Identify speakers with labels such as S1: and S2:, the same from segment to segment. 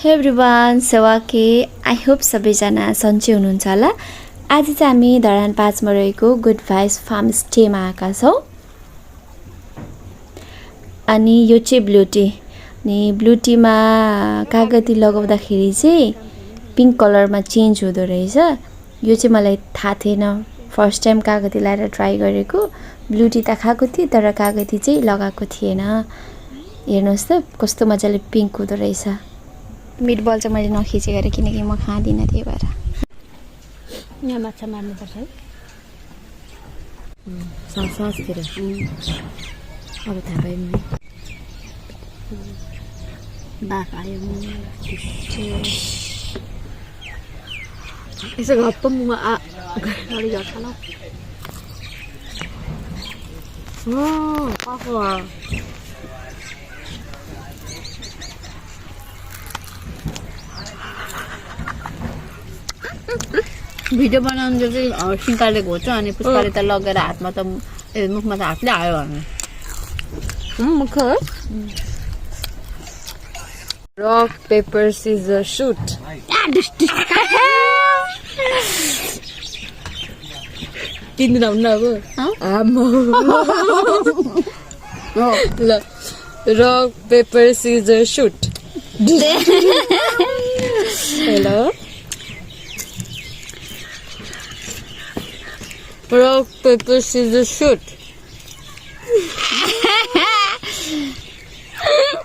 S1: हे एभ्रिवान सेवाके I hope सबैजना सन्चै हुनुहुन्छ होला। आज चाहिँ हामी धरान 5 मा रहेको गुड भाइब्स फार्म स्टेमा आएका छौँ। अनि यो चाहिँ ब्लू टी। अनि ब्लू टीमा कागती लगाउँदाखेरि चाहिँ पिङ्क कलरमा चेन्ज हुँदो रहेछ। यो चाहिँ मलाई थाहा थिएन, फर्स्ट टाइम कागती लाएर ट्राई गरेको। ब्लू टी त खाएको थिएँ तर कागती चाहिँ लगाएको थिएन। हेर्नुहोस् त कस्तो मजाले पिङ्क हुँदो रहेछ। मिटबल चाहिँ मैले नखिचेको अरे किनकि म खाँदिनँ, त्यही भएर।
S2: यहाँ माछा मार्नुपर्छ है। सासतिर अब थाहा पायो नि। बाफ आयो यसो घप्प मुखमा अलिक झट्छ ल। भिडियो बनाउनु चाहिँ सिङ्काले घोच्छ अनि पुष्पाले त लगेर हातमा त मुखमा त हातले आयो भने मुख
S3: रक पेपर सिजर सुट।
S2: तिन हुन्न अब
S3: ल rock paper scissor shoot. Hello rock paper scissor shoot.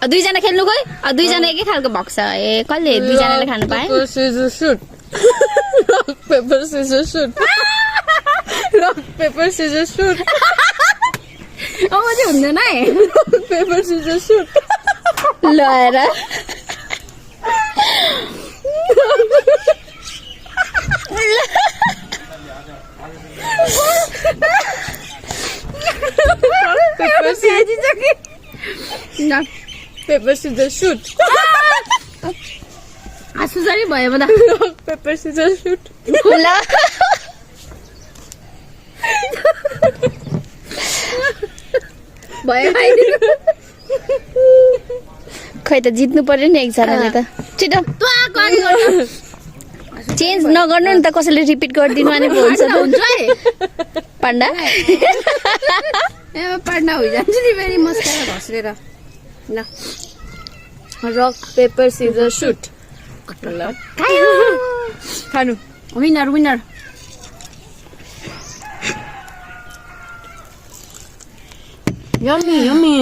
S1: दुईजना खेल्नु गयो, दुईजना एकै खालको भक्छ। ए कसले दुईजनाले खानु पाए?
S3: Paper scissor shoot. Rock paper scissor shoot. Rock paper scissor shoot.
S2: अब चाहिँ हुँदैन है।
S3: Rock paper scissor shoot.
S1: लएर
S3: पेपर सिजर सुट।
S2: सुजारी भयो म त।
S3: Rock paper scissor shoot.
S1: ल
S2: भयो
S1: खै त जित्नु पर्यो नि एकजनाले त। छिटो चेन्ज नगर्नु नि त, कसैले रिपिट गरिदिनु अनि पो हुन्छ
S2: है।
S1: पाण्डा
S2: ए पाड्ना होइजान्छ नि फेरि मस्काएर घस्रेर। ल
S3: रक पेपर सिजर सुट। ल खानु।
S2: Winner winner.
S3: Yummy yummy.